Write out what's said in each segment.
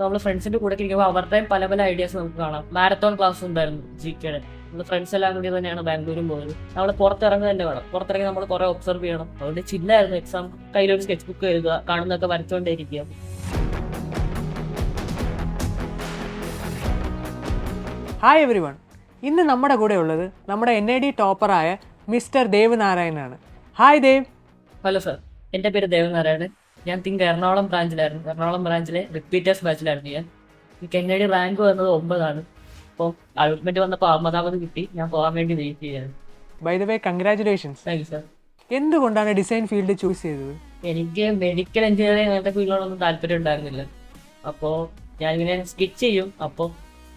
നമ്മൾ ഫ്രണ്ട്സിന്റെ കൂടെ ഇരിക്കുമ്പോൾ അവരുടെയും പല പല ഐഡിയാസ് നമുക്ക് കാണാം. മാരത്തോൺ ക്ലാസ് ഉണ്ടായിരുന്നു ജികെയുടെ. നമ്മൾ ഫ്രണ്ട്സ് എല്ലാം കൂടി തന്നെയാണ് ബാംഗ്ലൂരും പോയത്. നമ്മൾ പുറത്തിറങ്ങുക തന്നെ വേണം. പുറത്തിറങ്ങി നമ്മൾ കുറെ ഒബ്സർവ് ചെയ്യണം. അതുകൊണ്ട് ചില്ലായിരുന്നു എക്സാം. കയ്യിലൊരു സ്കെച്ച് ബുക്ക് എഴുതുക, കാണുന്നതൊക്കെ വരച്ചുകൊണ്ടേയിരിക്കുക. Hi every one. ഇന്ന് നമ്മുടെ കൂടെ ഉള്ളത് നമ്മുടെ NID ടോപ്പറായ മിസ്റ്റർ ദേവ് നാരായണനാണ്. ഹായ് ദേവ്. ഹലോ സർ, എൻ്റെ പേര് ദേവനാരായണൻ. ഞാൻ എറണാകുളം ബ്രാഞ്ചിലായിരുന്നു. എറണാകുളം ബ്രാഞ്ചിലെ റിപ്പീറ്റേഴ്സ് ബാച്ചിലായിരുന്നു ഞാൻ. എനിക്ക് NID റാങ്ക് വന്നത് 9 അപ്പോൾ അലോട്ട്മെന്റ് വന്നപ്പോൾ 50 കിട്ടി. ഞാൻ പോകാൻ വേണ്ടി വെയിറ്റ് ചെയ്യായിരുന്നു. By the way congratulations. Thank you sir. എന്തുകൊണ്ടാണ് ഡിസൈൻ ഫീൽഡ് ചൂസ് ചെയ്തത്? എനിക്ക് മെഡിക്കൽ എഞ്ചിനീയറിംഗ് അങ്ങനത്തെ ഫീൽഡിനോടൊന്നും താല്പര്യം ഉണ്ടായിരുന്നില്ല. അപ്പോൾ ഞാനിങ്ങനെ സ്കെച്ച് ചെയ്യും. അപ്പോൾ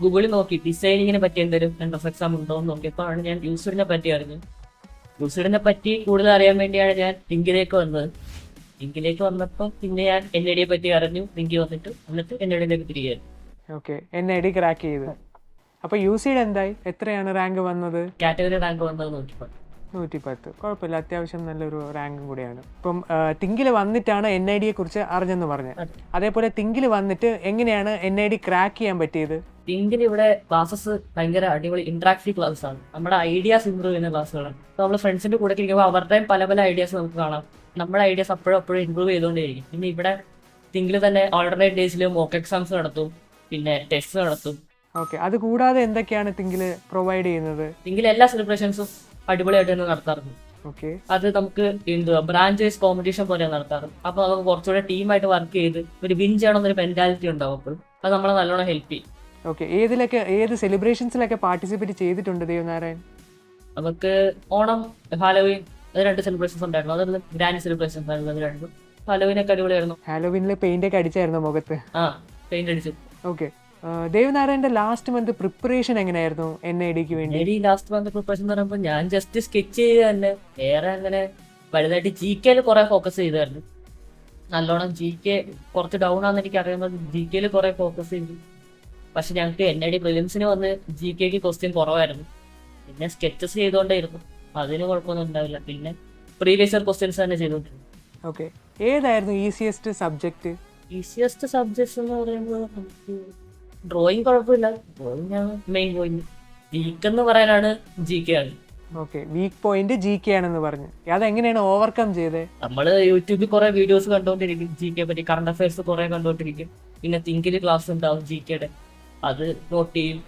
ഗൂഗിളിൽ നോക്കി ഡിസൈനിങ്ങിനെ പറ്റി എന്തെങ്കിലും എൻട്രൻസ് എക്സാം ഉണ്ടോ എന്ന് നോക്കിയപ്പോഴാണ് ഞാൻ യൂസ്ഫിഡിനെ പറ്റി അറിഞ്ഞത്. യൂസ്ഫിഡിനെ പറ്റി കൂടുതൽ അറിയാൻ വേണ്ടിയാണ് ഞാൻ ലിങ്കിലേക്ക് വന്നത്. ലിങ്കിലേക്ക് വന്നപ്പോൾ പിന്നെ ഞാൻ NID പറ്റി അറിഞ്ഞു. ലിങ്ക് എന്നിട്ട് NID തിരികെ. ഓക്കെ, NID ക്രാക്ക് ചെയ്തു. അപ്പോൾ UCD എന്തായി? എത്രയാണ് റാങ്ക് വന്നത്? കാറ്റഗറി റാങ്ക് വന്നത് 110. കുഴപ്പമില്ല, അത്യാവശ്യം നല്ലൊരു റാങ്കും കൂടിയാണ്. ഇപ്പം തിങ്കിൽ വന്നിട്ടാണ് NIDയെ കുറിച്ച് അറിഞ്ഞെന്ന് പറഞ്ഞത്. അതേപോലെ തിങ്കിൽ വന്നിട്ട് എങ്ങനെയാണ് NID ക്രാക്ക് ചെയ്യാൻ പറ്റിയത്? തിങ്കിൽ ഇവിടെ ക്ലാസ്സസ് ഭയങ്കര അടിപൊളി ഇന്ററാക്റ്റീവ് ക്ലാസ് ആണ്. നമ്മുടെ ഐഡിയാസ് ഇമ്പ്രൂവ് ചെയ്യുന്ന ക്ലാസ്സുകളാണ്. നമ്മൾ ഫ്രണ്ട്സിന്റെ കൂടെ ഇരിക്കുമ്പോൾ അവരുടെയും പല പല ഐഡിയാസ് നമുക്ക് കാണാം. നമ്മുടെ ഐഡിയാസ് അപ്പോഴും ഇമ്പ്രൂവ് ചെയ്തുകൊണ്ടേയിരിക്കും. പിന്നെ ഇവിടെ തിങ്കിൽ തന്നെ ഓൾട്ടർനേറ്റ് ഡേയ്സിൽ മോക്ക് എക്സാംസ് നടത്തും, പിന്നെ ടെസ്റ്റ് നടത്തും. ഓക്കെ, അത് കൂടാതെ എന്തൊക്കെയാണ് തിങ്കിൽ പ്രൊവൈഡ് ചെയ്യുന്നത്? തിങ്കിൽ എല്ലാ സെലിബ്രേഷൻസും അടിപൊളിയായിട്ട് തന്നെ നടത്താറുണ്ട്. ഓക്കെ, അത് നമുക്ക് ബ്രാഞ്ച് വൈസ് കോമ്പറ്റീഷൻ പോലെ നടത്താറ്. അപ്പൊ നമുക്ക് കുറച്ചുകൂടെ ടീമായിട്ട് വർക്ക് ചെയ്ത് ഒരു വിൻ ചെയ്യണമെന്നൊരു മെന്റാലിറ്റി ഉണ്ടാവും. അപ്പോഴും അത് നമ്മളെ നല്ലോണം ഹെൽപ്പ് ചെയ്യും. ഓക്കെ, ഏത് സെലിബ്രേഷൻസിലൊക്കെ പാർട്ടിസിപ്പേറ്റ് ചെയ്തിട്ടുണ്ട് ദേവനാരായൺ? നമുക്ക് ഓണം, ഹാലോവീൻ, അത് 2 സെലിബ്രേഷൻസ് ഉണ്ടായിരുന്നു. അത് ഗ്രാൻഡ് സെലിബ്രേഷൻസ് ആയിരുന്നു. അത് രണ്ടും ഹാലോവീനൊക്കെ അടിപൊളിയായിരുന്നു. ഹാലോവീനിൽ പെയിന്റ് ഒക്കെ അടിച്ചായിരുന്നു മുഖത്ത്? പെയിന്റ് അടിച്ചു. ഓക്കെ, ദേവനാരായണന്റെ ലാസ്റ്റ് മന്ത് പ്രിപ്പറേഷൻ എങ്ങനെയായിരുന്നു NIDക്ക് വേണ്ടി? ലാസ്റ്റ് മന്ത് പ്രിപ്പറേഷൻ എന്ന് പറയുമ്പോൾ ഞാൻ ജസ്റ്റ് സ്കെച്ച് ചെയ്ത് തന്നെ, വേറെ അങ്ങനെ വലുതായിട്ട് GK കുറെ ഫോക്കസ് ചെയ്തായിരുന്നു. നല്ലോണം GK കുറച്ച് ഡൗൺ ആണെന്ന് എനിക്ക് അറിയുമ്പോൾ GK കുറെ ഫോക്കസ് ചെയ്തു. പക്ഷെ ഞങ്ങൾക്ക് NID പ്രിലിംസിന് വന്ന് GK ക്വസ്റ്റ്യൻ കുറവായിരുന്നു. പിന്നെ സ്കെച്ചസ് ചെയ്തുകൊണ്ടേയിരുന്നു, അതിന് കുഴപ്പമൊന്നും ഉണ്ടാവില്ല. പിന്നെ പ്രീവിയസ് ഇയർ ക്വസ്റ്റ്യൻസ് തന്നെ ചെയ്തുകൊണ്ടിരുന്നു. ഓക്കെ, ഏതായിരുന്നു ഈസിയസ്റ്റ് സബ്ജക്റ്റ്? ഈസിയസ്റ്റ് സബ്ജക്ട്സ് എന്ന് പറയുമ്പോൾ നമുക്ക് ഡ്രോയിങ് കുഴപ്പമില്ല. ഡ്രോയിങ് ആണ് മെയിൻ പോയിന്റ്. വീക്ക് എന്ന് പറയാനാണ് GK ആണ്. ഓക്കെ, വീക്ക് പോയിന്റ് GK ആണെന്ന് പറഞ്ഞു. അതെങ്ങനെയാണ് ഓവർകം ചെയ്തത്? നമ്മൾ യൂട്യൂബിൽ കുറെ വീഡിയോസ് കണ്ടുകൊണ്ടിരിക്കും GK പറ്റി, കറണ്ട് അഫയേഴ്സ് കുറെ കണ്ടുകൊണ്ടിരിക്കും. പിന്നെ തിങ്കില് ക്ലാസ് ഉണ്ടാവും GKയുടെ, അത് നോട്ട് ചെയ്യും.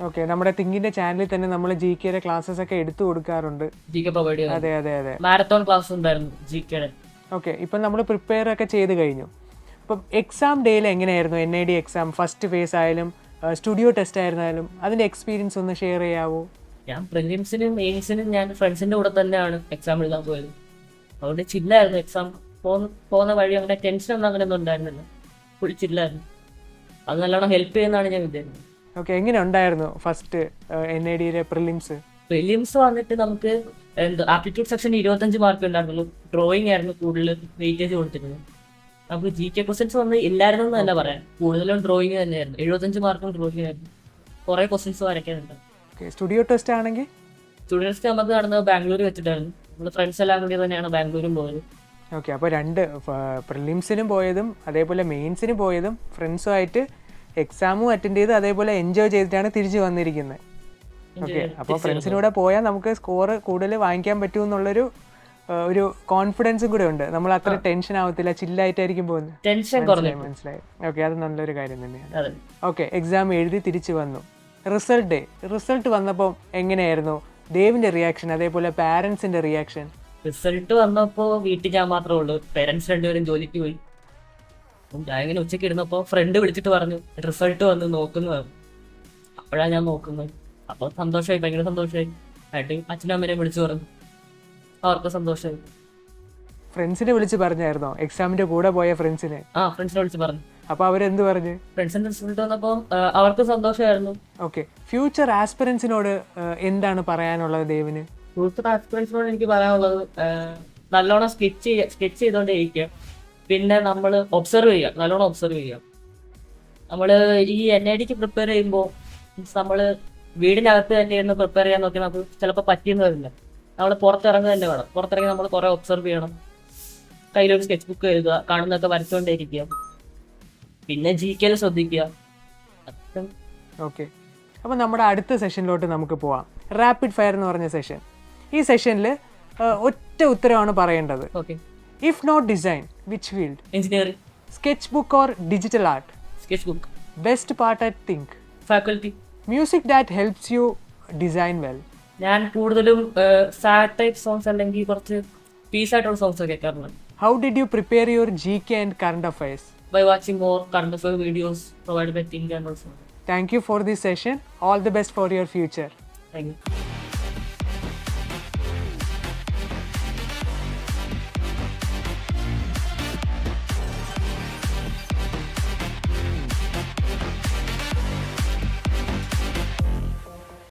ഓക്കെ, നമ്മുടെ തിങ്കിന്റെ ചാനലിൽ തന്നെ നമ്മൾ GKയുടെ ക്ലാസ്സസ് ഒക്കെ എടുത്തു കൊടുക്കാറുണ്ട്. GK പ്രൊവൈഡ് ചെയ്യും. അതെ അതെ അതെ. മാരത്തോൺ ക്ലാസ് ഉണ്ടായിരുന്നു GKയുടെ. ഓക്കെ, ഇപ്പം നമ്മൾ പ്രിപ്പയർ ഒക്കെ ചെയ്ത് കഴിഞ്ഞു. അപ്പം എക്സാം ഡേയിൽ എങ്ങനെയായിരുന്നു NID എക്സാം? ഫസ്റ്റ് ഫേസ് ആയാലും സ്റ്റുഡിയോ ടെസ്റ്റ് ആയിരുന്നാലും അതിന്റെ എക്സ്പീരിയൻസ് ഒന്ന് ഷെയർ ചെയ്യാവോ? ഞാൻ പ്രിലിംസിനും മെയിൻസിനും ഞാൻ ഫ്രണ്ട്സിന്റെ കൂടെ തന്നെയാണ് എക്സാം എഴുതാൻ പോയത്. അതുകൊണ്ട് ചില്ലായിരുന്നു എക്സാം. പോകുന്ന വഴി അങ്ങനെ ടെൻഷനൊന്നും അങ്ങനെയൊന്നും ഉണ്ടായിരുന്നില്ല. ഫുൾ ചില്ലായിരുന്നു. അത് നല്ലോണം ഹെൽപ്പ് ചെയ്യുന്നതാണ് ഞാൻ വിചാരിക്കുന്നത്. ഓക്കെ, എങ്ങനെ ഉണ്ടായിരുന്നു ഫസ്റ്റ് NIDയുടെ പ്രിലിംസ്? പ്രിലിംസ് വന്നിട്ട് നമുക്ക് ആപ്റ്റിറ്റ്യൂഡ് സെക്ഷൻ 25 മാർക്ക് ഉണ്ടായിരുന്നുള്ളൂ. ഡ്രോയിങ് ആയിരുന്നു കൂടുതൽ വെയിറ്റേജ് കൊടുത്തിരുന്നത്. നമുക്ക് GK ക്വസ്റ്റ്യൻസ് വന്ന് ഇല്ലായിരുന്നു എന്നല്ല പറയാം, കൂടുതലും ഡ്രോയിങ് തന്നെയായിരുന്നു. 75 മാർക്കും ഡ്രോയിങ് ആയിരുന്നു. കുറെ ക്വസ്റ്റ്യൻസ് വരയ്ക്കാനുണ്ട്. സ്റ്റുഡിയോ ടെസ്റ്റ് ആണെങ്കിൽ സ്റ്റുഡൻസ് നമുക്ക് നടന്നത് ബാംഗ്ലൂർ വെച്ചിട്ടായിരുന്നു. നമ്മൾ ഫ്രണ്ട്സ് എല്ലാം കൂടി തന്നെയാണ് ബാംഗ്ലൂരും പോയത്. ഓക്കെ, അപ്പോൾ 2 പ്രിലിംസിനും പോയതും അതേപോലെ മെയിൻസിനും പോയതും ഫ്രണ്ട്സുമായിട്ട് എക്സാമും അറ്റൻഡ് ചെയ്ത് അതേപോലെ എൻജോയ് ചെയ്തിട്ടാണ് തിരിച്ചു വന്നിരിക്കുന്നത്. ഓക്കെ, അപ്പോൾ ഫ്രണ്ട്സിനൂടെ പോയാൽ നമുക്ക് സ്കോർ കൂടുതൽ വാങ്ങിക്കാൻ പറ്റുമെന്നുള്ളൊരു ഒരു കോൺഫിഡൻസും കൂടെ ഉണ്ട്. നമ്മൾ അത്ര ടെൻഷൻ ആവത്തില്ല, ചില്ലായിട്ടായിരിക്കും പോകുന്നത്. ടെൻഷൻ മനസ്സിലായി. ഓക്കെ, അത് നല്ലൊരു കാര്യം തന്നെയാണ്. ഓക്കെ, എക്സാം എഴുതി തിരിച്ചു വന്നു. റിസൾട്ട് വന്നപ്പോൾ എങ്ങനെയായിരുന്നു ദേവിന്റെ റിയാക്ഷൻ, അതേപോലെ പാരന്റ്സിന്റെ റിയാക്ഷൻ? റിസൾട്ട് വന്നപ്പോൾ വീട്ടിൽ ഞാൻ മാത്രമേ ഉള്ളൂ. പേരൻസ് രണ്ടുപേരും ജോലിക്ക് പോയി. ഞാൻ ഇങ്ങനെ ഉച്ചയ്ക്ക് ഇരുന്നപ്പോൾ ഫ്രണ്ട് വിളിച്ചിട്ട് പറഞ്ഞു റിസൾട്ട് വന്ന് നോക്കുന്നു പറഞ്ഞു. അപ്പോഴാണ് ഞാൻ നോക്കുന്നത്. അപ്പോൾ സന്തോഷമായി, ഭയങ്കര സന്തോഷമായി. ആയിട്ട് അച്ഛനും അമ്മേനെയും വിളിച്ചു പറഞ്ഞു. അവർക്ക് സന്തോഷമായി. ഫ്രണ്ട്സിനെ വിളിച്ച് പറഞ്ഞായിരുന്നോ? എക്സാമിന്റെ കൂടെ പോയ ഫ്രണ്ട്സിനെ? ഫ്രണ്ട്സിനെ വിളിച്ച് പറഞ്ഞു. അപ്പൊ അവരെന്ത് പറഞ്ഞു? ഫ്രണ്ട്സിന്റെ റിസൾട്ട് വന്നപ്പോൾ അവർക്ക് സന്തോഷമായിരുന്നു. ഓക്കെ, ഫ്യൂച്ചർ ആസ്പിറൻസിനോട് എന്താണ് പറയാനുള്ളത് ദേവിന്? ഫ്യൂച്ചർ ആസ്പിറൻസിനോട് എനിക്ക് പറയാനുള്ളത് നല്ലോണം സ്കെച്ച് ചെയ്തോണ്ടേ ഇരിക്കുക. പിന്നെ നമ്മൾ ഒബ്സർവ് ചെയ്യുക, നല്ലോണം ഒബ്സർവ് ചെയ്യുക. നമ്മൾ ഈ NIDക്ക് പ്രിപ്പയർ ചെയ്യുമ്പോൾ നമ്മൾ വീടിനകത്ത് തന്നെ ഇരുന്ന് പ്രിപ്പയർ ചെയ്യാൻ നോക്കി നമുക്ക് ചിലപ്പോൾ പറ്റിയെന്ന് വരില്ല. നമ്മൾ പുറത്തിറങ്ങുക തന്നെ വേണം. പുറത്തിറങ്ങി നമ്മൾ കുറെ ഒബ്സർവ് ചെയ്യണം. കയ്യിലൊരു സ്കെച്ച് ബുക്ക് എഴുതുക, കാണുന്നതൊക്കെ വരച്ചുകൊണ്ടേയിരിക്കുക. പിന്നെ GK ശ്രദ്ധിക്കുക. അത്രയും. ഓക്കെ, അപ്പോൾ നമ്മുടെ അടുത്ത സെഷനിലോട്ട് നമുക്ക് പോവാം. റാപ്പിഡ് ഫയർ എന്ന് പറഞ്ഞ സെഷൻ. ഈ സെഷനിൽ ഒറ്റ ഉത്തരമാണ് പറയേണ്ടത്. Okay. If not design, which field? Engineering. Sketch book or digital art? Sketchbook. Best part at think? Faculty. Music that helps you design well? ഞാൻ കൂടുതലും സാഡ് ടൈപ്പ് സോങ്സ് അല്ലെങ്കിൽ കുറച്ച് പീസ് ആയിട്ടുള്ള സോങ്സ് കേൾക്കാറുണ്ട്. How did you prepare your GK and current affairs? By watching more current affair videos provided by Think and also. Thank you for this session. All the best for your future. Thank you.